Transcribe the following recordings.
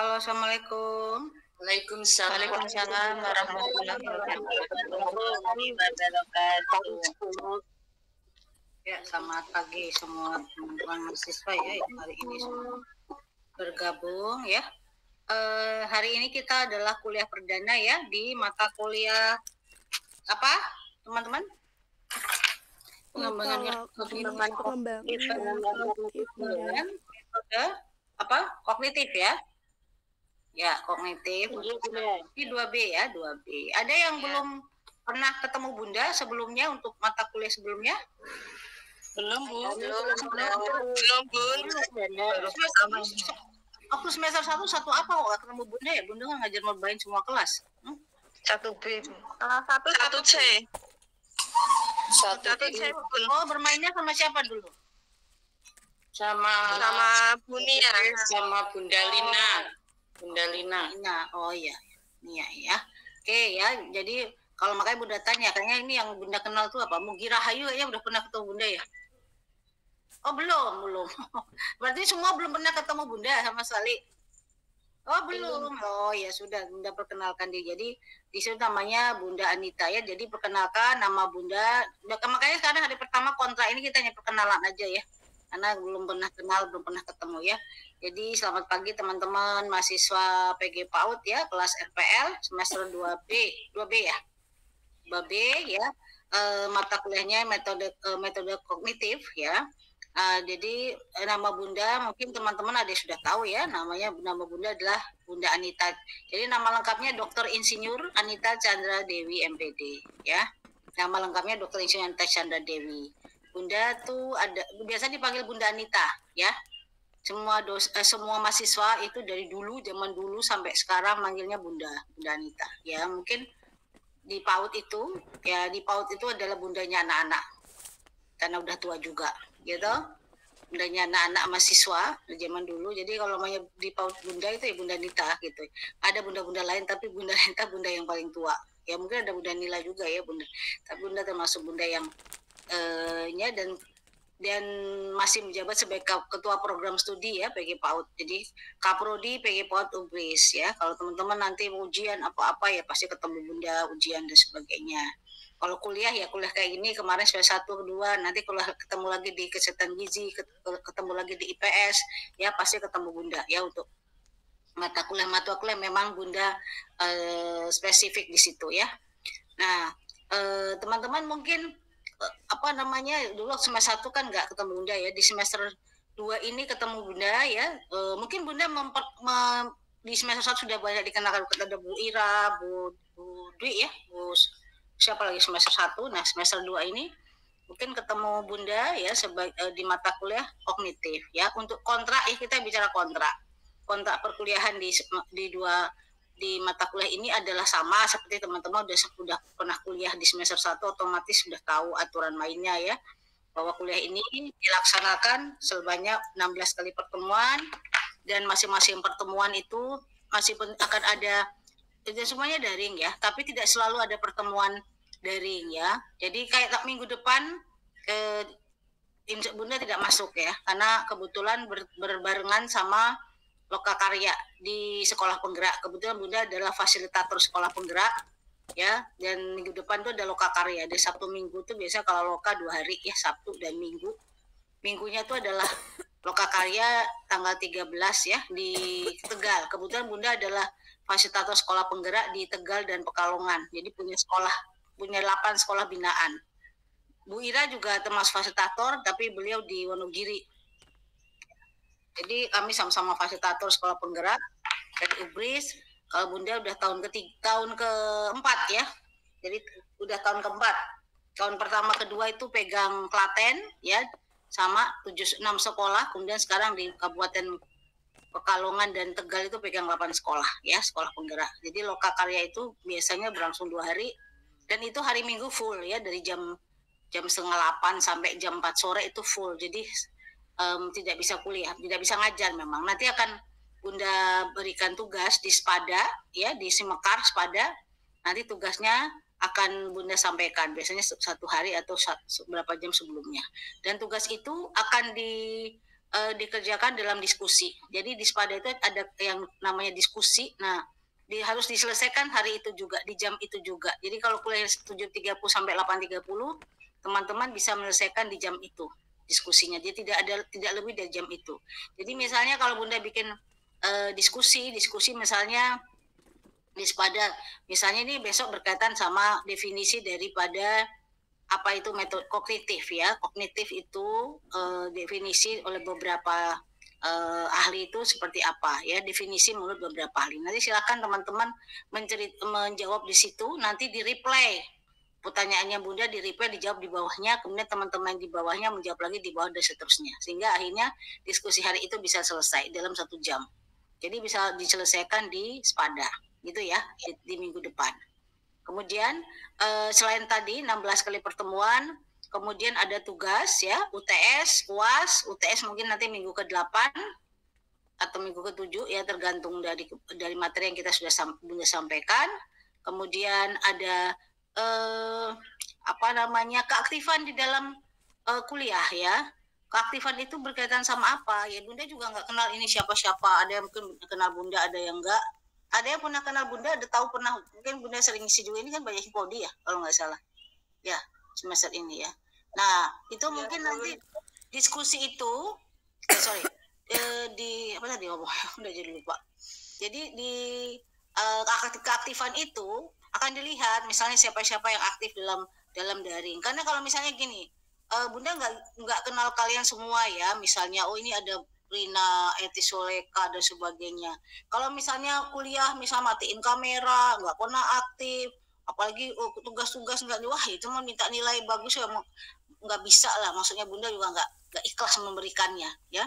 Halo, Assalamualaikum. Waalaikumsalam warahmatullahi wabarakatuh. Ya, selamat pagi semua teman-teman mahasiswa ya yang hari ini semua bergabung ya. Hari ini kita adalah kuliah perdana ya di mata kuliah apa, teman-teman? Pengembangan kognitif dan metode apa? Kognitif ya. Ya, kognitif. Ini 2B ya, 2B. Ada yang belum pernah ketemu Bunda sebelumnya untuk mata kuliah sebelumnya? Belum, Bu. Waktu semester 1 apa kok gak ketemu Bunda ya? Bunda kan ngajar merbain semua kelas. 1B, Bu. 1C. 1C, Bu. Oh, bermainnya sama siapa dulu? Sama Bunia. Sama Bunda Lina. Nah, oh iya. Nia ya. Oke ya, jadi kalau makanya Bunda tanya, kayaknya ini yang Bunda kenal tuh apa? Mugi Rahayu ya, udah pernah ketemu Bunda ya? Oh, belum. Berarti semua belum pernah ketemu Bunda sama sekali. Oh, belum. Oh, ya sudah, Bunda perkenalkan dia. Jadi di situ namanya Bunda Anita ya. Jadi perkenalkan nama Bunda. Makanya sekarang hari pertama kontrak ini kita hanya perkenalan aja ya. Karena belum pernah kenal, belum pernah ketemu ya. Jadi selamat pagi teman-teman mahasiswa PG PAUD ya, kelas RPL semester 2B ya. 2B ya. Mata kuliahnya metode kognitif ya. Jadi nama Bunda mungkin teman-teman ada yang sudah tahu ya, nama Bunda adalah Bunda Anita. Jadi nama lengkapnya Dr. Insinyur Anita Chandra Dewi MPD ya. Nama lengkapnya Dr. Insinyur Anita Chandra Dewi. Bunda tuh ada biasa dipanggil Bunda Anita ya. Semua mahasiswa itu dari dulu, zaman dulu sampai sekarang manggilnya Bunda Anita ya. Mungkin di PAUD itu adalah bundanya anak-anak karena udah tua juga gitu, bundanya anak-anak mahasiswa zaman dulu. Jadi kalau namanya di PAUD Bunda itu ya Bunda Nita gitu. Ada bunda-bunda lain tapi Bunda Nita bunda yang paling tua ya. Mungkin ada Bunda Nila juga ya Bunda, tapi Bunda termasuk bunda yang dan masih menjabat sebagai ketua program studi ya PG PAUD. Jadi Kaprodi PG PAUD Ubris ya. Kalau teman-teman nanti ujian apa-apa ya pasti ketemu Bunda, ujian dan sebagainya. Kalau kuliah ya kuliah kayak gini, kemarin semester 1, 2, nanti kuliah ketemu lagi di kesehatan gizi, ketemu lagi di IPS ya pasti ketemu Bunda ya. Untuk mata kuliah memang Bunda spesifik di situ ya. Nah, teman-teman mungkin dulu semester 1 kan nggak ketemu Bunda ya. Di semester 2 ini ketemu Bunda ya. Mungkin Bunda di semester 1 sudah banyak dikenalkan, ada Bu Ira, Bu Dwi ya, siapa lagi semester 1. Nah, semester 2 ini mungkin ketemu Bunda ya di mata kuliah kognitif ya. Untuk kontrak ya, kita bicara kontrak perkuliahan di mata kuliah ini adalah sama seperti teman-teman sudah pernah kuliah di semester 1, otomatis sudah tahu aturan mainnya ya, bahwa kuliah ini dilaksanakan sebanyak 16 kali pertemuan dan masing-masing pertemuan itu akan ada, dan semuanya daring ya, tapi tidak selalu ada pertemuan daring ya. Jadi kayak minggu depan Bunda tidak masuk ya, karena kebetulan berbarengan sama Lokakarya di sekolah penggerak. Kebetulan Bunda adalah fasilitator sekolah penggerak ya, dan minggu depan itu ada Lokakarya. Di Sabtu Minggu itu biasa kalau Loka 2 hari ya, Sabtu dan Minggu. Minggunya itu adalah Lokakarya tanggal 13 ya di Tegal. Kebetulan Bunda adalah fasilitator sekolah penggerak di Tegal dan Pekalongan. Jadi punya 8 sekolah binaan. Bu Ira juga termasuk fasilitator, tapi beliau di Wonogiri. Jadi kami sama-sama fasilitator sekolah penggerak dari Ubris. Kalau Bunda udah tahun keempat ya. Jadi udah tahun keempat. Tahun pertama kedua itu pegang Klaten ya, sama 6 sekolah. Kemudian sekarang di Kabupaten Pekalongan dan Tegal itu pegang 8 sekolah ya, sekolah penggerak. Jadi Lokakarya itu biasanya berlangsung 2 hari dan itu hari Minggu full ya, dari jam 7:30 sampai jam 4 sore itu full. Jadi tidak bisa kuliah, tidak bisa ngajar memang. Nanti akan Bunda berikan tugas di Spada ya, di Simekar Spada. Nanti tugasnya akan Bunda sampaikan biasanya 1 hari atau berapa jam sebelumnya. Dan tugas itu akan dikerjakan dalam diskusi. Jadi di SPADA itu ada yang namanya diskusi. Nah, harus diselesaikan hari itu juga, di jam itu juga. Jadi kalau kuliah 7.30 sampai 8.30, teman-teman bisa menyelesaikan di jam itu diskusinya. Jadi tidak lebih dari jam itu. Jadi misalnya kalau Bunda bikin diskusi misalnya di SPADA, misalnya ini besok berkaitan sama definisi daripada apa itu metode kognitif ya. Kognitif itu definisi oleh beberapa ahli itu seperti apa ya, definisi menurut beberapa ahli. Nanti silakan teman-teman menjawab di situ, nanti di reply pertanyaannya Bunda, di reply dijawab di bawahnya, kemudian teman-teman di bawahnya menjawab lagi di bawah dan seterusnya, sehingga akhirnya diskusi hari itu bisa selesai dalam 1 jam. Jadi bisa diselesaikan di SPADA gitu ya, di minggu depan. Kemudian selain tadi 16 kali pertemuan, kemudian ada tugas ya, UTS, UAS, UTS mungkin nanti minggu ke-8 atau minggu ke-7 ya, tergantung dari materi yang kita sudah sampaikan. Kemudian ada keaktifan di dalam kuliah ya. Keaktifan itu berkaitan sama apa? Ya Bunda juga nggak kenal ini siapa-siapa. Ada yang mungkin kenal Bunda, ada yang enggak. Ada yang pernah kenal Bunda, ada tahu pernah, mungkin Bunda sering isi juga, ini kan banyak hipodi ya kalau nggak salah ya semester ini ya. Nah itu mungkin nanti diskusi itu di apa tadi udah jadi lupa. Jadi di keaktifan itu akan dilihat misalnya siapa-siapa yang aktif dalam daring. Karena kalau misalnya gini, Bunda nggak kenal kalian semua ya, misalnya ini ada Rina, Eti Soleka dan sebagainya. Kalau misalnya kuliah misal matiin kamera, nggak pernah aktif, apalagi tugas-tugas nggak, wah itu mau minta nilai bagus ya nggak bisa lah. Maksudnya Bunda juga nggak ikhlas memberikannya ya.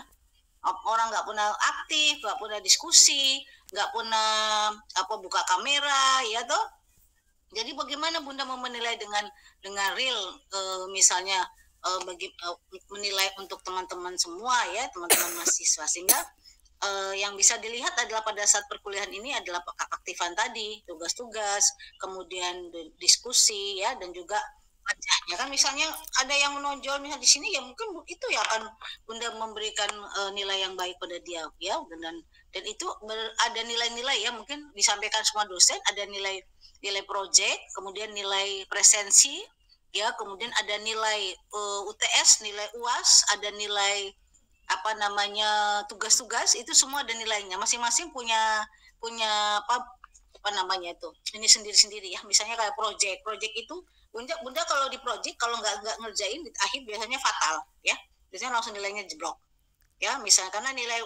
Orang nggak pernah aktif, nggak pernah diskusi, nggak pernah buka kamera ya toh. Jadi bagaimana Bunda mau menilai dengan real misalnya menilai untuk teman-teman semua ya, teman-teman mahasiswa, sehingga yang bisa dilihat adalah pada saat perkuliahan ini adalah keaktifan tadi, tugas-tugas, kemudian diskusi ya, dan juga ya kan misalnya ada yang menonjol misalnya di sini ya, mungkin itu ya akan Bunda memberikan nilai yang baik pada dia ya, dan itu ada nilai-nilai ya, mungkin disampaikan semua dosen, ada nilai proyek, kemudian nilai presensi ya, kemudian ada nilai UTS, nilai UAS, ada nilai tugas-tugas, itu semua ada nilainya, masing-masing punya apa namanya itu, ini sendiri-sendiri ya. Misalnya kayak proyek itu Bunda kalau di proyek kalau nggak ngerjain di akhir biasanya fatal ya, biasanya langsung nilainya jeblok ya, misalnya karena nilai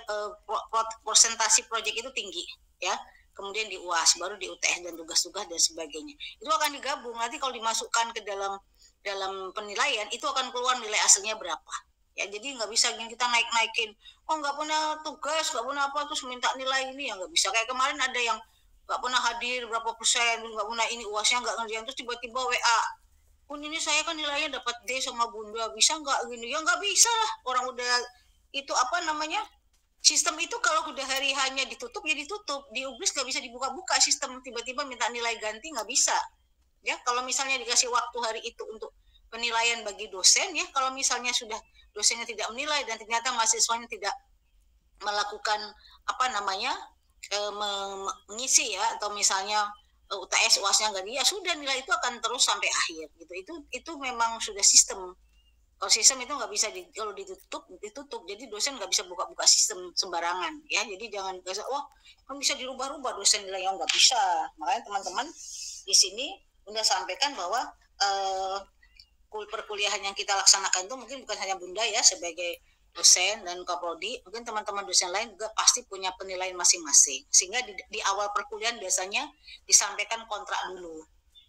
persentasi proyek itu tinggi ya. Kemudian di UAS, baru di UTS dan tugas-tugas dan sebagainya. Itu akan digabung, nanti kalau dimasukkan ke dalam penilaian itu akan keluar nilai aslinya berapa ya. Jadi nggak bisa kita naik-naikin, nggak punya tugas, nggak punya apa terus minta nilai ini, ya nggak bisa. Kayak kemarin ada yang nggak pernah hadir berapa persen, nggak pernah ini, UASnya nggak ngerjain, terus tiba-tiba WA, ini saya kan nilainya dapat D sama Bunda, bisa nggak gini? Ya nggak bisa lah, orang udah itu sistem itu kalau udah hari hanya ditutup ya ditutup. Di UBLIS nggak bisa dibuka-buka sistem, tiba-tiba minta nilai ganti, nggak bisa ya. Kalau misalnya dikasih waktu hari itu untuk penilaian bagi dosen ya, kalau misalnya sudah dosennya tidak menilai dan ternyata mahasiswanya tidak melakukan mengisi ya, atau misalnya UTS UASnya nggak dia, sudah nilai itu akan terus sampai akhir gitu. Itu memang sudah sistem. Kalau sistem itu nggak bisa kalau ditutup, jadi dosen nggak bisa buka-buka sistem sembarangan ya. Jadi jangan kan bisa dirubah-rubah dosen nilainya, nggak bisa. Makanya teman-teman di sini Bunda sampaikan bahwa perkuliahan yang kita laksanakan itu mungkin bukan hanya Bunda ya sebagai dosen dan Kaprodi, mungkin teman-teman dosen lain juga pasti punya penilaian masing-masing. Sehingga di awal perkuliahan biasanya disampaikan kontrak dulu.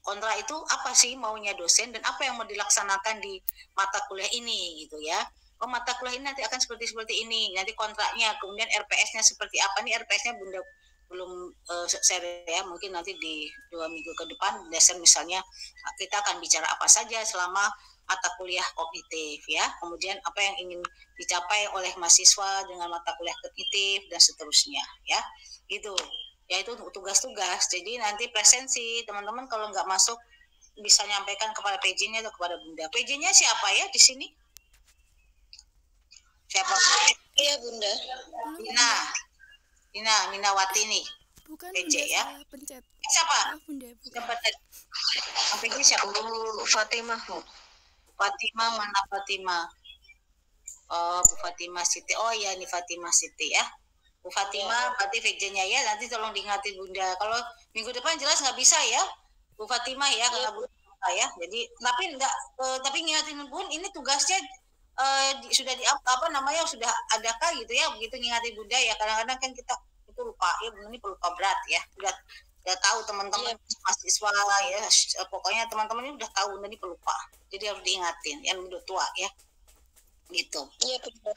Kontrak itu apa sih maunya dosen dan apa yang mau dilaksanakan di mata kuliah ini gitu ya. Mata kuliah ini nanti akan seperti ini, nanti kontraknya, kemudian RPS-nya seperti apa. Nih RPS-nya Bunda belum share ya, mungkin nanti di 2 minggu ke depan dosen misalnya kita akan bicara apa saja selama mata kuliah kognitif ya. Kemudian apa yang ingin dicapai oleh mahasiswa dengan mata kuliah kognitif dan seterusnya ya. Gitu. Ya itu tugas-tugas. Jadi nanti presensi teman-teman kalau nggak masuk bisa nyampaikan kepada PJ-nya atau kepada Bunda. PJ-nya siapa ya di sini? Siapa? Iya, Bunda. Minawati nih. Bukan PC Bunda, ya. saya pencet. Siapa? Maaf Bunda, bukan. Siapa tadi? PC siapa? Bu Fatimah, Bu. Fatima, mana Fatima? Oh, Bu Fatima Siti. Oh iya, ini Fatima Siti ya. Bu Fatima, berarti VJ-nya ya. Nanti tolong diingatin Bunda. Kalau minggu depan jelas nggak bisa ya, Bu Fatima ya, karena Bunda ya. Jadi, tapi ngingatin Bun, ini tugasnya sudah sudah adakah gitu ya? Begitu ngingatin Bunda ya. Kadang-kadang kan kita itu lupa ya, ini pelupa berat ya. Udah tahu teman-teman mahasiswa ya. Pokoknya teman-teman ini udah tahu Bunda ini pelupa. Jadi harus diingatin, yang udah tua ya. Gitu. Iya, betul.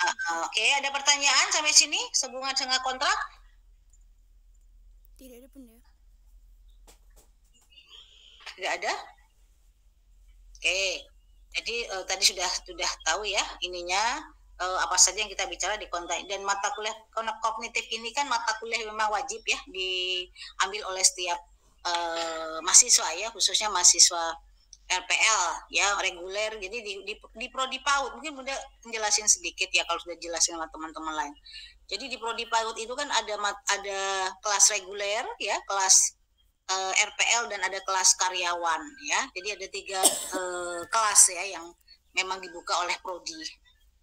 Oke, ada pertanyaan sampai sini sehubungan dengan kontrak? Tidak ada Bunda. Tidak ada? Oke. Jadi tadi sudah tahu ya ininya apa saja yang kita bicara di kontrak, dan mata kuliah kognitif ini kan mata kuliah memang wajib ya diambil oleh setiap mahasiswa ya, khususnya mahasiswa RPL ya, reguler. Jadi di Prodi PAUD mungkin Bunda menjelasin sedikit ya kalau sudah jelasin sama teman-teman lain. Jadi di Prodi PAUD itu kan ada kelas reguler ya, kelas RPL, dan ada kelas karyawan ya. Jadi ada 3 kelas ya yang memang dibuka oleh Prodi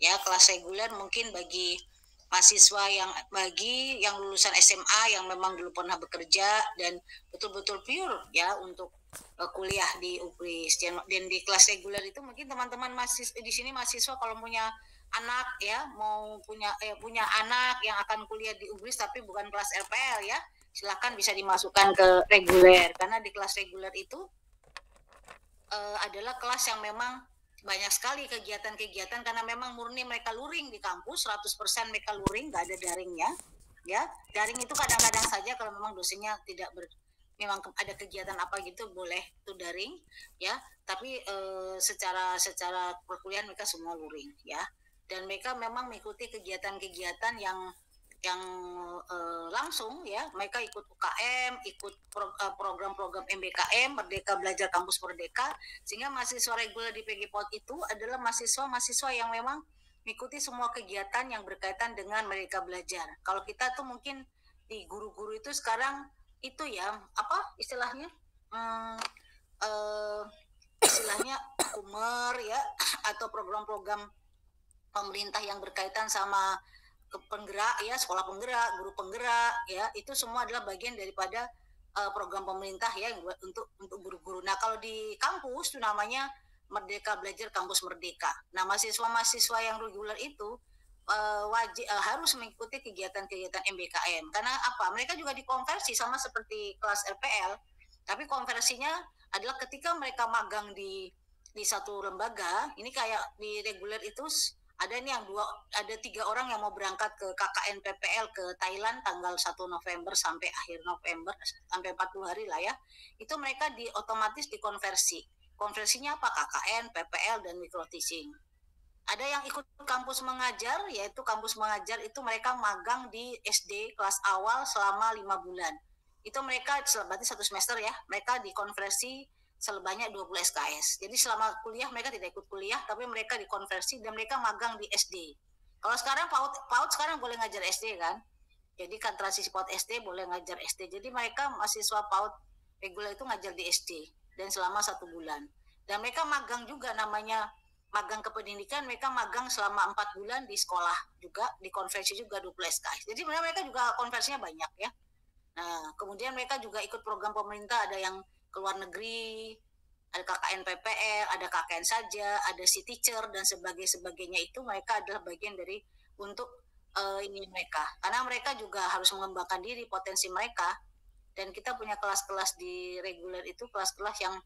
ya. Kelas reguler mungkin bagi mahasiswa yang lulusan SMA yang memang dulu pernah bekerja dan betul-betul pure ya untuk kuliah di UPRIS. Dan di kelas reguler itu mungkin teman-teman di sini mahasiswa kalau punya anak ya, mau punya anak yang akan kuliah di UPRIS tapi bukan kelas RPL ya, silakan bisa dimasukkan ke reguler, karena di kelas reguler itu adalah kelas yang memang banyak sekali kegiatan-kegiatan, karena memang murni mereka luring di kampus, 100% mereka luring, nggak ada daringnya ya. Daring itu kadang-kadang saja kalau memang dosennya memang ada kegiatan apa gitu boleh itu daring ya, tapi secara perkuliahan mereka semua luring ya. Dan mereka memang mengikuti kegiatan-kegiatan yang langsung ya. Mereka ikut UKM, ikut program-program MBKM, Merdeka Belajar Kampus Merdeka, sehingga mahasiswa reguler di PG PAUD itu adalah mahasiswa yang memang mengikuti semua kegiatan yang berkaitan dengan Merdeka Belajar. Kalau kita tuh mungkin di guru-guru itu sekarang itu ya apa istilahnya kumer ya, atau program-program pemerintah yang berkaitan sama penggerak ya, sekolah penggerak, guru penggerak ya, itu semua adalah bagian daripada program pemerintah ya untuk guru-guru. Nah kalau di kampus itu namanya Merdeka Belajar Kampus Merdeka. Nah mahasiswa yang reguler itu wajib harus mengikuti kegiatan-kegiatan MBKM, karena apa? Mereka juga dikonversi sama seperti kelas RPL, tapi konversinya adalah ketika mereka magang di satu lembaga. Ini kayak di reguler itu ada 3 orang yang mau berangkat ke KKN PPL ke Thailand tanggal 1 November sampai akhir November, sampai 40 hari lah ya. Itu mereka otomatis dikonversi. Konversinya apa? KKN, PPL, dan micro teaching. Ada yang ikut kampus mengajar, yaitu kampus mengajar itu mereka magang di SD kelas awal selama 5 bulan. Itu mereka berarti 1 semester ya, mereka dikonversi sebanyak 20 SKS. Jadi selama kuliah mereka tidak ikut kuliah, tapi mereka dikonversi dan mereka magang di SD. Kalau sekarang PAUD sekarang boleh ngajar SD kan? Jadi kan transisi PAUD SD boleh ngajar SD. Jadi mereka mahasiswa PAUD reguler itu ngajar di SD dan selama 1 bulan. Dan mereka magang juga, namanya magang kependidikan. Mereka magang selama 4 bulan di sekolah juga, dikonversi juga 20 SKS. Jadi mereka juga konversinya banyak ya. Nah, kemudian mereka juga ikut program pemerintah, ada yang ke luar negeri, ada KKN PPL, ada KKN saja, ada si teacher dan sebagainya. Itu mereka adalah bagian dari untuk ini mereka, karena mereka juga harus mengembangkan diri, potensi mereka. Dan kita punya kelas-kelas di reguler itu, kelas-kelas yang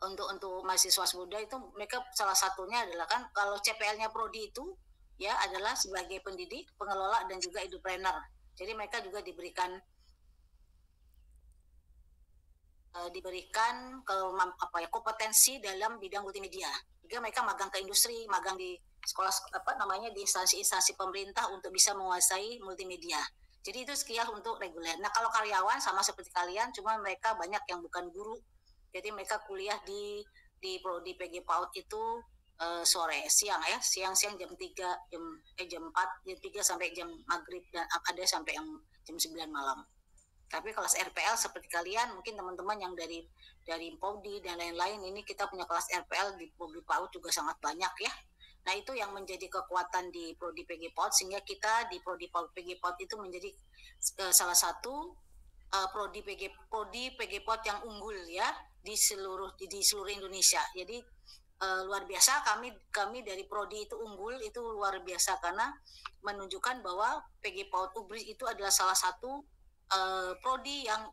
untuk mahasiswa muda itu, mereka salah satunya adalah kan kalau CPL-nya Prodi itu ya adalah sebagai pendidik, pengelola, dan juga edupreneur. Jadi mereka juga diberikan kompetensi dalam bidang multimedia. Juga mereka magang ke industri, magang di sekolah di instansi-instansi pemerintah untuk bisa menguasai multimedia. Jadi itu sekian untuk reguler. Nah kalau karyawan sama seperti kalian, cuma mereka banyak yang bukan guru. Jadi mereka kuliah di Prodi PG PAUD itu sore, siang ya, siang jam 3, jam 4, jam 3 sampai jam maghrib, dan ada sampai yang jam 9 malam. Tapi kelas RPL seperti kalian, mungkin teman-teman yang dari PAUD dan lain-lain, ini kita punya kelas RPL di PAUD juga sangat banyak ya. Nah itu yang menjadi kekuatan di Prodi PG PAUD, sehingga kita di Prodi PG PAUD itu menjadi salah satu Prodi PG PAUD yang unggul ya di seluruh Indonesia. Jadi luar biasa, kami dari Prodi itu unggul, itu luar biasa karena menunjukkan bahwa PG PAUD Ubris itu adalah salah satu prodi yang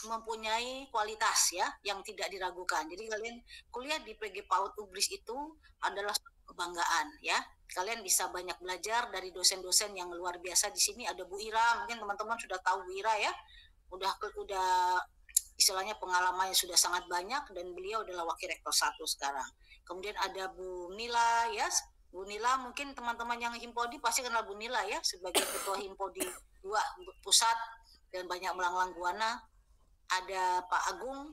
mempunyai kualitas ya, yang tidak diragukan. Jadi kalian kuliah di PG PAUD Ubris itu adalah kebanggaan ya. Kalian bisa banyak belajar dari dosen-dosen yang luar biasa. Di sini ada Bu Ira, mungkin teman-teman sudah tahu Bu Ira ya. Udah istilahnya pengalamannya sudah sangat banyak, dan beliau adalah wakil rektor 1 sekarang. Kemudian ada Bu Nila ya. Bu Nila, mungkin teman-teman yang Himpodi pasti kenal Bu Nila ya, sebagai ketua Himpodi 2 pusat dan banyak melanglang buana. Ada Pak Agung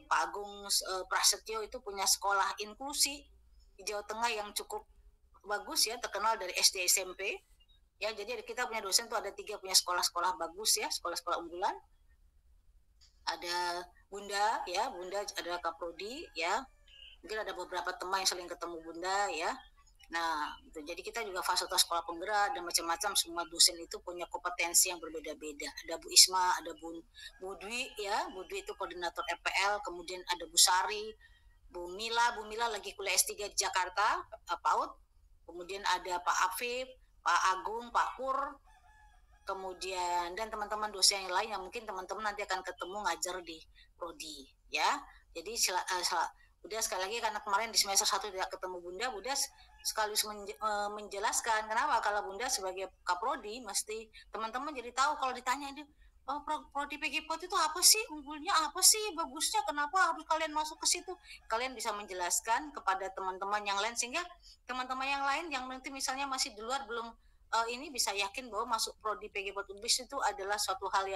Prasetyo, itu punya sekolah inklusi di Jawa Tengah yang cukup bagus ya, terkenal dari SD SMP ya. Jadi kita punya dosen tuh ada 3 punya sekolah-sekolah bagus ya, sekolah-sekolah unggulan. Ada Bunda ya, Bunda adalah Kaprodi ya. Mungkin ada beberapa teman yang sering ketemu Bunda ya. Nah, gitu. Jadi kita juga fasilitas sekolah penggerak dan macam-macam. Semua dosen itu punya kompetensi yang berbeda-beda. Ada Bu Isma, ada Bu Dwi ya. Bu Dwi itu koordinator RPL. Kemudian ada Bu Sari, Bu Mila lagi kuliah S3 di Jakarta, PAUD. Kemudian ada Pak Afif, Pak Agung, Pak Pur. Kemudian dan teman-teman dosen yang lain yang mungkin teman-teman nanti akan ketemu ngajar di Prodi ya. Jadi udah sekali lagi, karena kemarin di semester 1 tidak ketemu Bunda sekaligus menjelaskan kenapa kalau Bunda sebagai Kaprodi mesti teman-teman jadi tahu kalau ditanya ini, oh, Prodi PG PAUD itu apa sih, unggulnya apa sih, bagusnya kenapa harus kalian masuk ke situ, kalian bisa menjelaskan kepada teman-teman yang lain, sehingga teman-teman yang lain yang nanti misalnya masih di luar belum ini bisa yakin bahwa masuk Prodi PG PAUD Ubris itu adalah suatu hal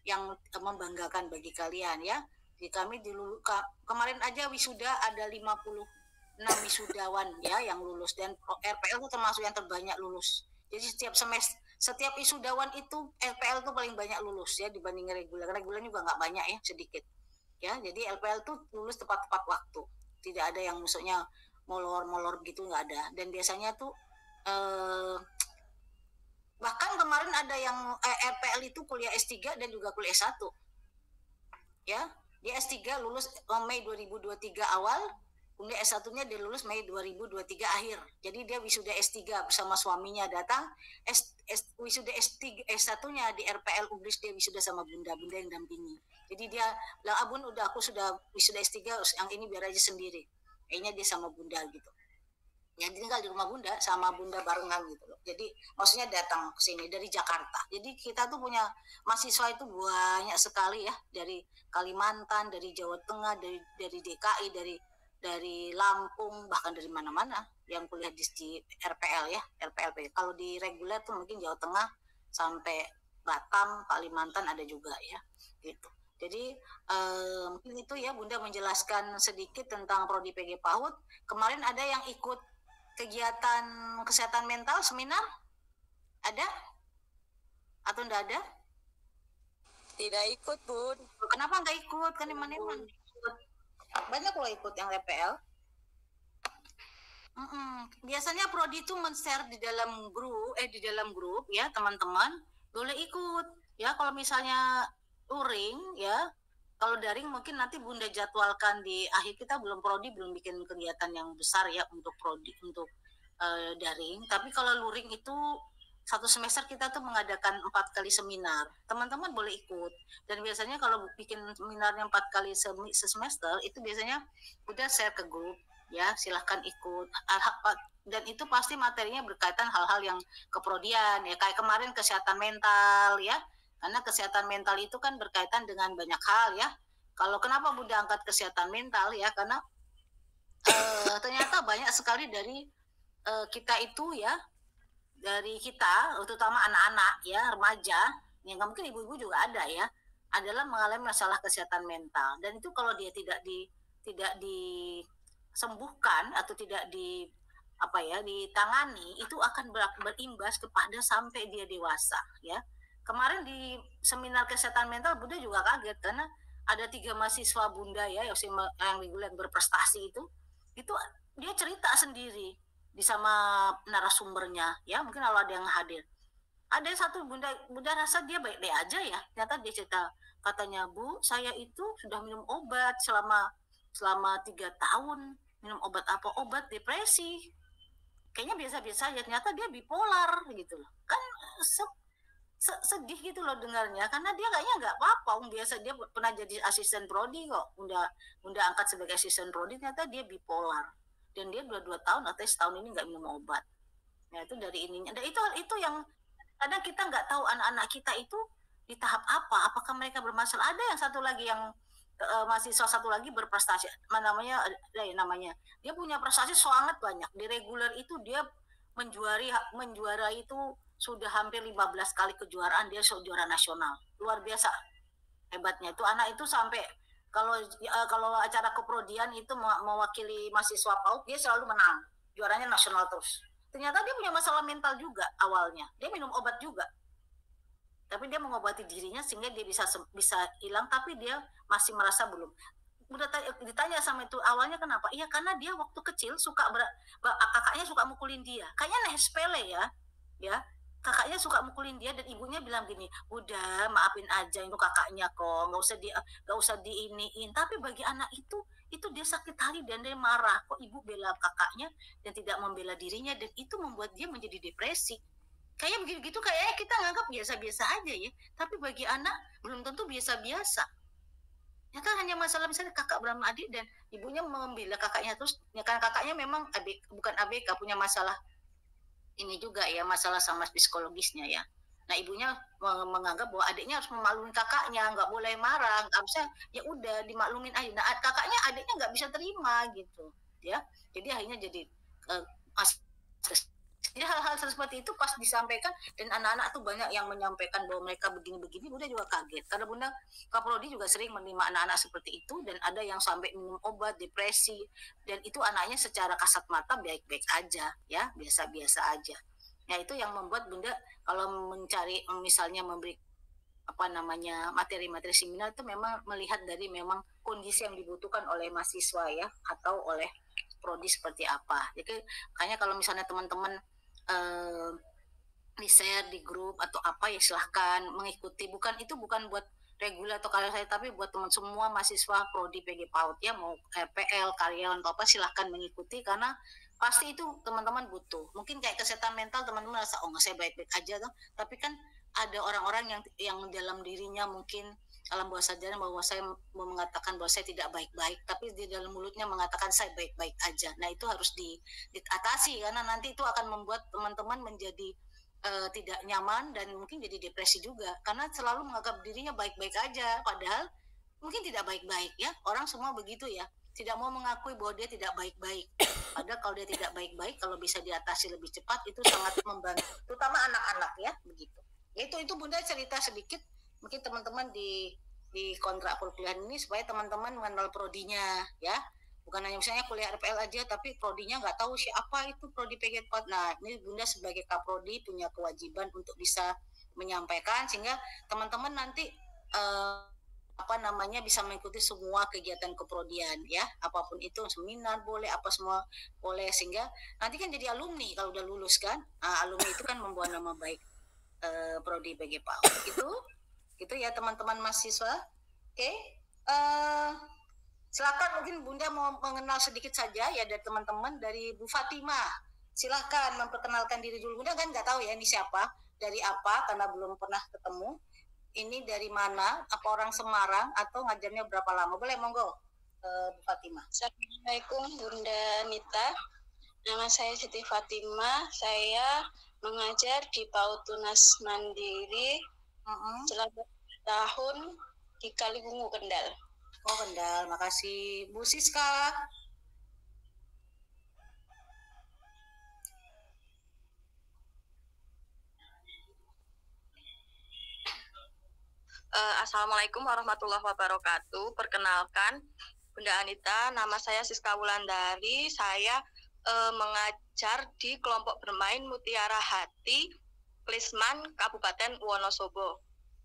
yang membanggakan bagi kalian ya. Di kami kemarin aja wisuda ada 56 wisudawan ya yang lulus, dan RPL itu termasuk yang terbanyak lulus. Jadi setiap wisudawan itu RPL itu paling banyak lulus ya dibanding reguler. Reguler juga nggak banyak ya, sedikit. Ya, jadi LPL itu lulus tepat waktu. Tidak ada yang maksudnya molor gitu, nggak ada. Dan biasanya tuh bahkan kemarin ada yang RPL itu kuliah S3 dan juga kuliah S1. Ya, dia S3 lulus Mei 2023 awal, kemudian S1-nya dia lulus Mei 2023 akhir. Jadi dia wisuda S3 bersama suaminya datang, wisuda S1-nya di RPL Ubris dia wisuda sama Bunda yang dampingi. Jadi dia bilang, Bun, aku sudah wisuda S3, yang ini biar aja sendiri. Kayaknya dia sama Bunda gitu. Yang tinggal di rumah Bunda sama Bunda barengan gitu loh. Jadi maksudnya datang ke sini dari Jakarta. Jadi kita tuh punya mahasiswa itu banyak sekali ya, dari Kalimantan, dari Jawa Tengah, dari DKI, dari Lampung, bahkan dari mana-mana yang kuliah di RPL ya, RPLP. Kalau di reguler tuh mungkin Jawa Tengah sampai Batam, Kalimantan ada juga ya, gitu. Jadi mungkin itu ya Bunda menjelaskan sedikit tentang Prodi PG PAUD. Kemarin ada yang ikut kegiatan kesehatan mental seminar? Ada? Atau enggak ada? Tidak ikut, Bun. Kenapa enggak ikut? Kan Iman ikut. Banyak loh ikut yang RPL. Biasanya Prodi itu men-share di dalam grup ya, teman-teman boleh ikut ya. Kalau misalnya luring ya, kalau daring mungkin nanti Bunda jadwalkan di akhir. Kita Prodi belum bikin kegiatan yang besar ya untuk Prodi, untuk daring. Tapi kalau luring itu satu semester kita tuh mengadakan 4 kali seminar. Teman-teman boleh ikut. Dan biasanya kalau bikin seminarnya 4 kali semester itu biasanya udah share ke grup ya, silahkan ikut. Dan itu pasti materinya berkaitan hal-hal yang keprodian ya, kayak kemarin kesehatan mental ya. Karena kesehatan mental itu kan berkaitan dengan banyak hal ya. Kalau kenapa Bunda angkat kesehatan mental ya, karena ternyata banyak sekali dari kita itu ya, dari kita, terutama anak-anak ya, remaja, yang mungkin ibu-ibu juga ada ya, adalah mengalami masalah kesehatan mental. Dan itu kalau dia tidak disembuhkan atau tidak ditangani, itu akan berimbas kepada sampai dia dewasa, ya. Kemarin di seminar kesehatan mental Bunda juga kaget karena ada 3 mahasiswa Bunda ya yang reguler berprestasi itu dia cerita sendiri di sama narasumbernya ya, mungkin kalau ada yang hadir. Ada satu Bunda rasa dia baik-baik aja ya, ternyata dia cerita, katanya, Bu, saya itu sudah minum obat selama 3 tahun. Minum obat apa? Obat depresi. Kayaknya biasa-biasa aja, ternyata dia bipolar gitu loh. Kan sedih gitu loh dengarnya, karena dia kayaknya nggak apa-apa, biasa dia pernah jadi asisten prodi kok, Bunda angkat sebagai asisten prodi, ternyata dia bipolar, dan dia 2 tahun atau setahun ini nggak minum obat. Nah itu dari ininya, dan itu yang kadang kita nggak tahu anak-anak kita itu di tahap apa, apakah mereka bermasalah. Ada yang satu lagi yang mahasiswa satu lagi berprestasi, namanya dia punya prestasi sangat banyak di reguler itu, dia menjuara itu sudah hampir 15 kali kejuaraan, dia juara nasional, luar biasa hebatnya itu anak itu. Sampai kalau acara keprodian itu mewakili mahasiswa PAUD, dia selalu menang, juaranya nasional terus. Ternyata dia punya masalah mental juga awalnya, dia minum obat juga, tapi dia mengobati dirinya sehingga dia bisa hilang, tapi dia masih merasa belum. Udah ditanya sama itu awalnya kenapa? Iya karena dia waktu kecil suka kakaknya suka mukulin dia, kayaknya sepele ya kakaknya suka mukulin dia, dan ibunya bilang gini, udah maafin aja, itu kakaknya kok, nggak usah diiniin. Tapi bagi anak itu dia sakit hati dan dia marah, kok ibu bela kakaknya dan tidak membela dirinya, dan itu membuat dia menjadi depresi. Kayak begitu kayaknya kita nganggap biasa-biasa aja ya, tapi bagi anak belum tentu biasa-biasa. Ya kan hanya masalah misalnya kakak berantem adik dan ibunya membela kakaknya terus, ya kan kakaknya memang bukan ABK, punya masalah ini juga ya, masalah sama psikologisnya ya. Nah ibunya menganggap bahwa adiknya harus memaklumin kakaknya, nggak boleh marah, nggak bisa, ya udah dimaklumin aja. Nah adiknya nggak bisa terima gitu ya, jadi akhirnya jadi jadi hal-hal seperti itu pas disampaikan, dan anak-anak tuh banyak yang menyampaikan bahwa mereka begini-begini, Bunda juga kaget karena Bunda Kaprodi juga sering menerima anak-anak seperti itu, dan ada yang sampai minum obat depresi, dan itu anaknya secara kasat mata baik-baik aja ya, biasa-biasa aja. Nah itu yang membuat Bunda kalau mencari misalnya memberi materi-materi seminar itu memang melihat dari memang kondisi yang dibutuhkan oleh mahasiswa ya, atau oleh prodi seperti apa. Jadi kayaknya kalau misalnya teman-teman di share di grup atau apa ya silahkan mengikuti, bukan buat reguler atau karyawan saya, tapi buat teman semua mahasiswa prodi PG PAUD ya, mau PL karyawan atau apa, silahkan mengikuti, karena pasti itu teman-teman butuh. Mungkin kayak kesehatan mental teman-teman merasa oh nggak, saya baik-baik aja tuh, tapi kan ada orang-orang yang dalam dirinya mungkin alam bawah sadar bahwa saya mau mengatakan bahwa saya tidak baik-baik, tapi di dalam mulutnya mengatakan saya baik-baik aja. Nah itu harus diatasi, karena nanti itu akan membuat teman-teman menjadi tidak nyaman dan mungkin jadi depresi juga, karena selalu menganggap dirinya baik-baik aja, padahal mungkin tidak baik-baik ya. Orang semua begitu ya, tidak mau mengakui bahwa dia tidak baik-baik. Padahal kalau dia tidak baik-baik, kalau bisa diatasi lebih cepat itu sangat membantu, terutama anak-anak ya, begitu. Itu Bunda cerita sedikit, mungkin teman-teman di kontrak perkuliahan ini supaya teman-teman mengenal prodinya ya, bukan hanya misalnya kuliah RPL aja tapi prodinya nggak tahu siapa itu prodi PG PAUD. Nah ini Bunda sebagai Kaprodi punya kewajiban untuk bisa menyampaikan sehingga teman-teman nanti bisa mengikuti semua kegiatan keprodian ya, apapun itu, seminar boleh, apa semua boleh, sehingga nanti kan jadi alumni kalau udah lulus kan. Alumni itu kan membawa nama baik prodi PG PAUD. Itu ya teman-teman mahasiswa. Oke, silakan mungkin Bunda mau mengenal sedikit saja ya dari teman-teman. Dari Bu Fatimah, silakan memperkenalkan diri dulu. Bunda kan nggak tahu ya ini siapa, dari apa, karena belum pernah ketemu. Ini dari mana, apa orang Semarang atau ngajarnya berapa lama? Boleh monggo Bu Fatimah. Assalamualaikum Bunda Mita, nama saya Siti Fatimah, saya mengajar di PAUD Tunas Mandiri selama tahun di Kalibungu, Kendal. Oh Kendal, makasih. Bu Siska. Assalamualaikum warahmatullahi wabarakatuh. Perkenalkan Bunda Anita, nama saya Siska Wulandari. Saya mengajar di kelompok bermain Mutiara Hati, Klisman, Kabupaten Wonosobo.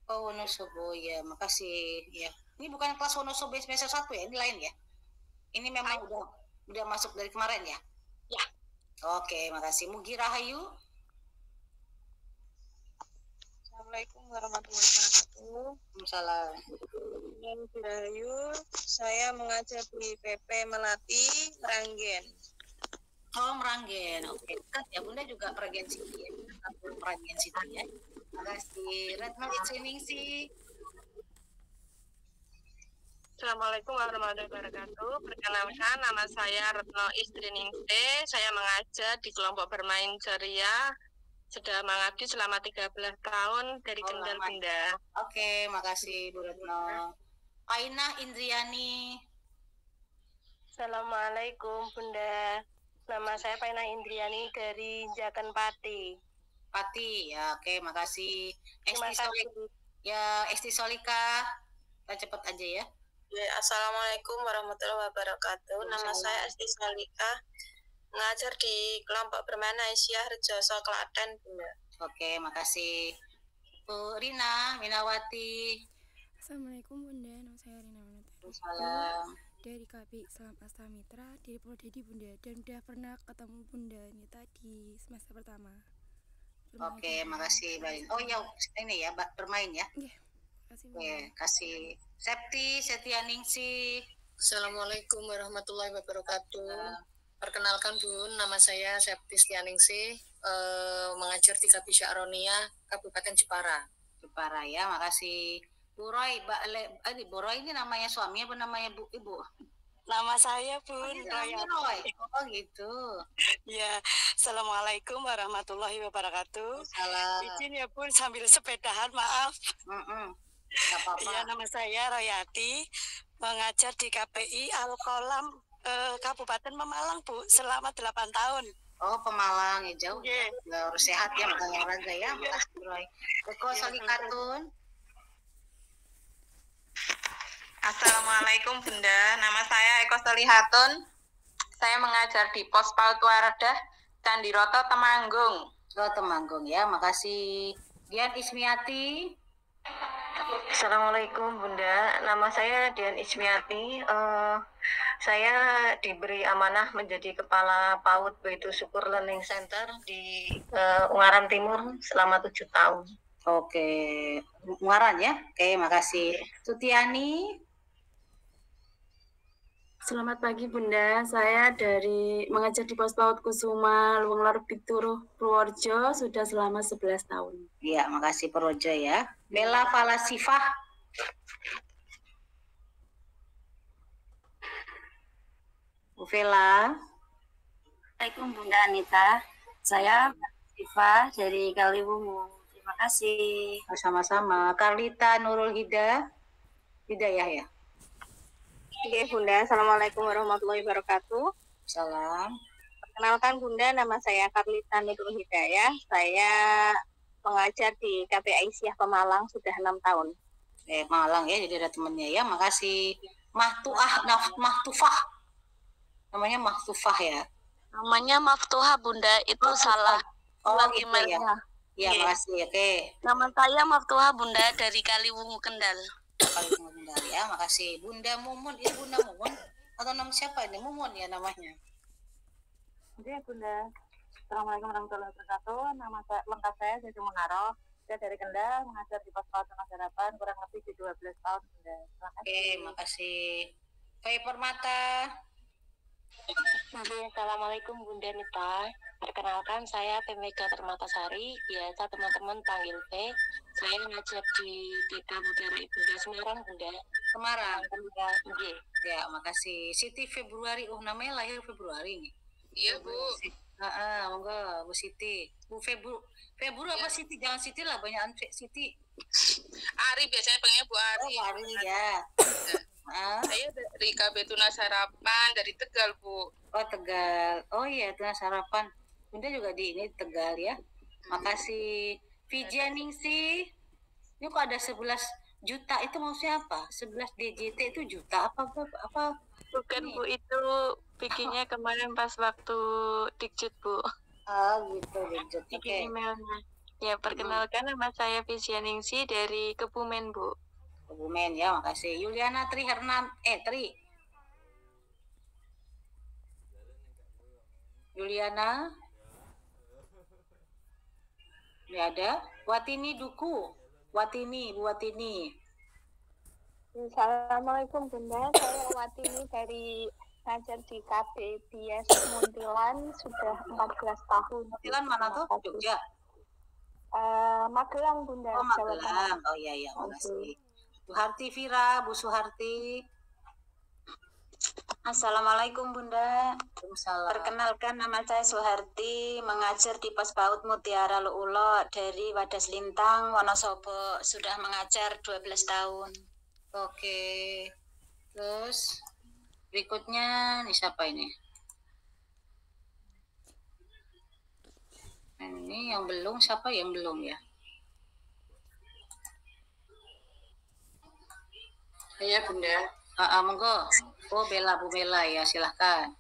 Oh, Wonosobo ya, makasih ya. Ini bukan kelas Wonosobo semester 1 ya, ini lain ya. Ini memang udah masuk dari kemarin ya? Ya. Oke, makasih. Mugi Rahayu. Assalamualaikum warahmatullahi wabarakatuh. Waalaikumsalam. Mugi Rahayu, saya mengajar di PP Melati, Meranggen. Oh, Meranggen. Oke, kan ya Bunda juga Meranggen City ya. Meranggen City ya. Makasih. Retno Istriningsih. Assalamualaikum warahmatullahi wabarakatuh. Perkenalkan, nama saya Retno Istriningsih. Saya mengajar di kelompok bermain ceria. Sudah mengabdi selama 13 tahun dari Kendal, Bunda. Oke, makasih Bu Retno. Ainah Indriani. Assalamualaikum Bunda. Nama saya Paina Indriani dari Jakan Pati. Pati, ya oke, makasih. Terima kasih. Esti Solika, kita cepet aja ya. Assalamualaikum warahmatullahi wabarakatuh. Nama saya Esti Solika, mengajar di kelompok bermain Aisyah Rejoso Klaten, Bunda. Oke, makasih. Bu Rina Minawati. Assalamualaikum Bunda, nama saya Rina Minawati. Salam. Dari KPI Selam Astamitra di Prodedi Bunda, dan udah pernah ketemu Bunda Nita di semester pertama. Oke, makasih Mbak. Oh ya, ini ya, bermain ya. Iya, makasih Bunda. Oke, kasih. Septianingsih. Assalamualaikum warahmatullahi wabarakatuh. Perkenalkan Bun, nama saya Septianingsih, mengajar di KPI Sya'ronia, Kabupaten Jepara. Jepara ya, makasih. Bu Roy, Bu Roy ini namanya suami apa namanya Ibu? Nama saya Bun Roy. Oh gitu. Ya, Assalamualaikum warahmatullahi wabarakatuh. Salam. Izin ya Bun sambil sepedahan, maaf. Gak apa-apa. Ya, nama saya Royati, mengajar di KPI Al-Kolam Kabupaten Pemalang, Bu, selama 8 tahun. Oh, Pemalang ya, jauh. Yeah. Harus sehat ya, makanya olahraga ya. Makasih Roy. Eko Solikatun. Assalamualaikum Bunda, nama saya Eko Solihatun. Saya mengajar di Pos PAUD Waradah, Candiroto, Temanggung. Oh, Temanggung ya, makasih. Dian Ismiati. Assalamualaikum Bunda, nama saya Dian Ismiati. Saya diberi amanah menjadi Kepala PAUD Baitu Syukur Learning Center di Ungaran Timur selama 7 tahun. Oke, Ungaran ya. Oke, makasih. Sutiani. Selamat pagi Bunda, saya mengajar di Pos PAUD Kusuma Luwung Lor Pituruh Purworejo sudah selama 11 tahun. Iya, makasih Purworejo ya. Bella Falasifah. Bu Vela. Assalamualaikum Bunda Anita, saya Siva dari Kaliwungu. Terima kasih. Sama-sama. Karlita Nurul Hidayah ya. Oke Bunda, Assalamualaikum warahmatullahi wabarakatuh. Salam. Perkenalkan Bunda, nama saya Karlita Nurul Hidayah. Saya mengajar di KPI Aisyah Pemalang sudah 6 tahun. Malang ya, jadi ada temennya ya. Makasih. Mahtufah. Namanya Mahtufah ya. Namanya Maftuha Bunda, itu salah. Oh gitu ya. Ya, makasih. Oke. Nama saya Maftuha Bunda dari Kaliwungu Kendal. Kaliwungu Kendal ya, makasih. Bunda Mumun, ini Bunda Mumun atau nama siapa ini? Mumun ya namanya. Oke Bunda. Assalamualaikum warahmatullahi wabarakatuh. Nama saya lengkap saya Siti Munaro. Saya dari Kendal, mengajar di Pos PAUD Tengah Harapan kurang lebih di 12 tahun Bunda. Terima kasih. Oke, makasih. Fai Permata. Assalamualaikum Bunda Nita. Perkenalkan saya Pemega Permatasari, biasa teman-teman panggil P. Saya ngajar di Tita Mutiara Ibunda Semarang Bunda. Semarang. Iya. Ya, makasih. Siti Februari, namanya lahir Februari nih. Iya Bu. Monggo Bu Siti. Bu Febru apa Siti? Jangan Siti lah, banyakan Siti. Ari biasanya pengennya Bu Ari. Oh, Ari ya. Saya dari KB Tunas Harapan dari Tegal Bu. Oh Tegal. Oh iya, Tunas Harapan. Bunda juga di ini Tegal ya. Makasih. Vijaningsih. Ini kok ada 11 juta, itu maksudnya apa? 11 DJT itu juta apa? Bukan Bu, itu bikinnya kemarin pas waktu Dikjut, Bu. Oh gitu, Dikjut. Bikin emailnya. Ya, perkenalkan nama saya Visianingsi dari Kebumen, Bu. Kebumen ya, makasih. Yuliana Tri Tri. Yuliana. Nggak ada. Watini Duku. Watini, Bu Watini. Assalamualaikum Bunda, saya Watini dari ngajar di KBBS Muntilan sudah 14 tahun. Muntilan mana tuh? Jogja? Magelang Bunda. Oh Magelang, oh iya, makasih. Bu Harti Vira, Bu Suharti. Assalamualaikum Bunda. Waalaikumsalam. Perkenalkan nama saya Suharti, mengajar di Pos PAUD Mutiara Luulo dari Wadas Lintang, Wonosobo. Sudah mengajar 12 tahun. Oke. Terus berikutnya nih siapa ini? Ini yang belum, siapa yang belum ya? Iya Bunda. Monggo. Oh Bu Bella ya, silahkan.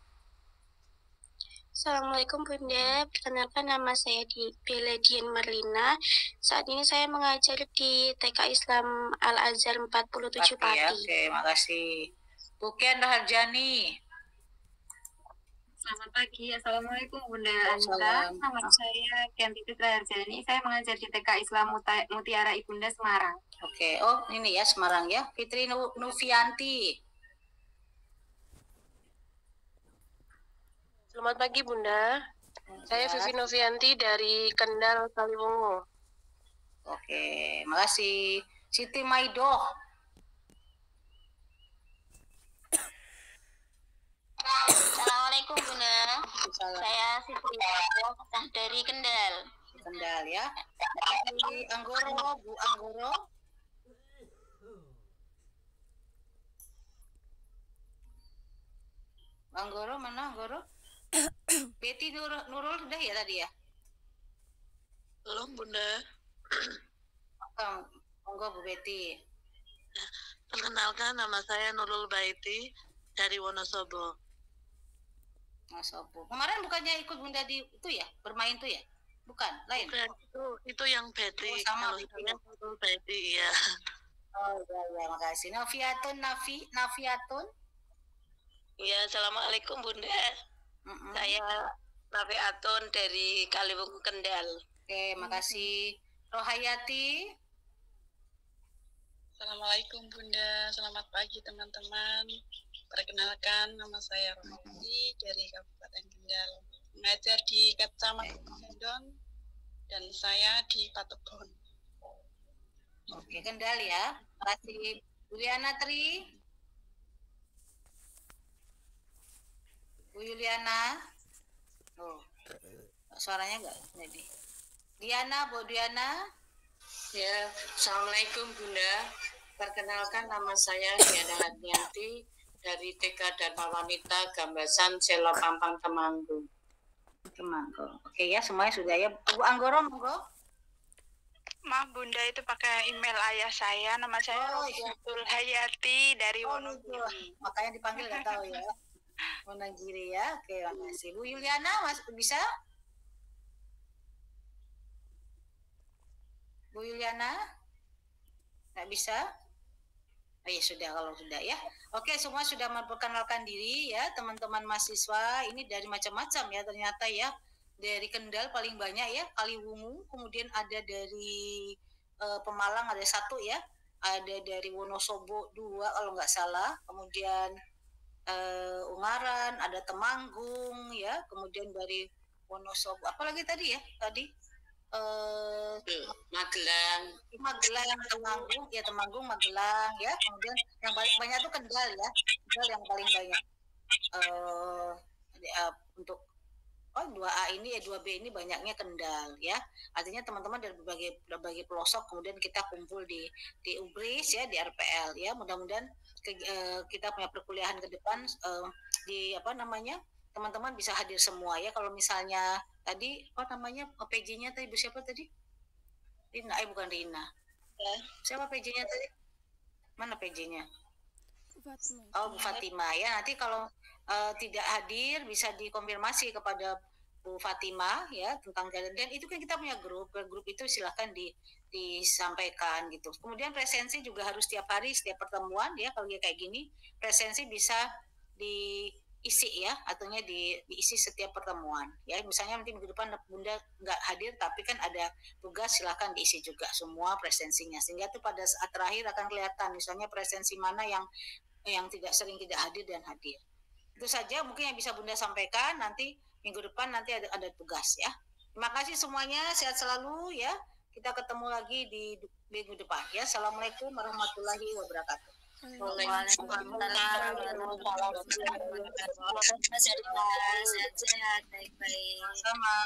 Assalamualaikum Bunda, perkenalkan nama saya Bella Dian Marlina. Saat ini saya mengajar di TK Islam Al-Azhar 47 Pati. Ya, oke, makasih. Bu Ken Raharjani. Selamat pagi, Assalamualaikum Bunda Anita. Nama saya Ken Titis Raharjani. Saya mengajar di TK Islam Mutiara Ibunda Semarang. Oke, oh ini ya Semarang ya. Fitri Nuvianti. Selamat pagi Bunda. Saya Vivi Novianti dari Kendal, Kaliwungu. Oke, makasih. Siti Maidoh. Assalamualaikum Bunda. Saya Siti Maidoh dari Kendal. Kendal ya. Dari Anggoro, Bu Anggoro. Anggoro mana Anggoro? Betty Nurul sudah ya tadi ya? Belum Bunda. Monggo Bu Betty. Perkenalkan nama saya Nurul Baiti dari Wonosobo. Wonosobo. Kemarin bukannya ikut Bunda di itu ya? Bermain tuh ya? Bukan, lain. Bukan, itu yang Betty. Oh, sama kalau saya Nurul Baiti ya. Oh ya, makasih. Nafiatun. Ya, Assalamualaikum Bunda. Saya Nafiatun dari Kaliwungu Kendal. Oke, makasih. Rohayati. Assalamualaikum Bunda, selamat pagi teman-teman. Perkenalkan nama saya Rohayati dari Kabupaten Kendal. Mengajar di Kecamatan Sendon dan saya di Patebon. Oke, Kendal ya. Makasih. Juliana Tri. Bu Yuliana. Oh, suaranya enggak jadi. Diana, Bu Diana. Ya, Assalamualaikum Bunda. Perkenalkan nama saya Diana Hadnianti dari TK Dharma Wanita Gambasan Selo Pampang Temanggung. Oke ya, semuanya sudah ya. Bu Anggoro, monggo. Maaf Bunda, itu pakai email ayah saya. Nama saya Robiatul Hayati dari Wonogiri. Makanya dipanggil nggak tahu ya. Wonogiri ya. Oke, makasih. Bu Yuliana, bisa? Bu Yuliana? Nggak bisa? Oh ya sudah, kalau sudah ya. Oke, semua sudah memperkenalkan diri ya, teman-teman mahasiswa. Ini dari macam-macam ya ternyata ya. Dari Kendal paling banyak ya, Kaliwungu. Kemudian ada dari Pemalang ada 1 ya. Ada dari Wonosobo 2 kalau nggak salah. Kemudian Ungaran, ada Temanggung ya. Kemudian dari Wonosobo. Apalagi tadi ya? Magelang, Temanggung, ya Temanggung, Magelang, ya. Kemudian yang paling banyak itu Kendal ya, Kendal yang paling banyak. Untuk 2A ini 2B ini banyaknya Kendal ya. Artinya teman-teman dari berbagai pelosok kemudian kita kumpul di UBRIS ya, di RPL ya. Mudah-mudahan kita punya perkuliahan ke depan di teman-teman bisa hadir semua ya. Kalau misalnya tadi PJ-nya tadi siapa tadi? Rina, bukan Rina. Siapa PJ-nya tadi? Mana PJ-nya? Oh, Bu Fatima ya. Nanti kalau tidak hadir bisa dikonfirmasi kepada Bu Fatima ya tentang jalan. Dan itu kan kita punya grup itu silahkan disampaikan gitu. Kemudian presensi juga harus setiap hari, setiap pertemuan ya. Kalau kayak gini presensi bisa diisi ya, artinya diisi setiap pertemuan ya. Misalnya nanti minggu depan Bunda nggak hadir tapi kan ada tugas, silahkan diisi juga semua presensinya, sehingga tuh pada saat terakhir akan kelihatan misalnya presensi mana yang sering tidak hadir dan hadir. Itu saja mungkin yang bisa Bunda sampaikan. Nanti minggu depan nanti ada tugas ya. Terima kasih semuanya, sehat selalu ya. Kita ketemu lagi di minggu depan ya. Assalamualaikum warahmatullahi wabarakatuh. Waalaikumsalam warahmatullahi wabarakatuh. Sehat-sehat, baik-baik. Sama.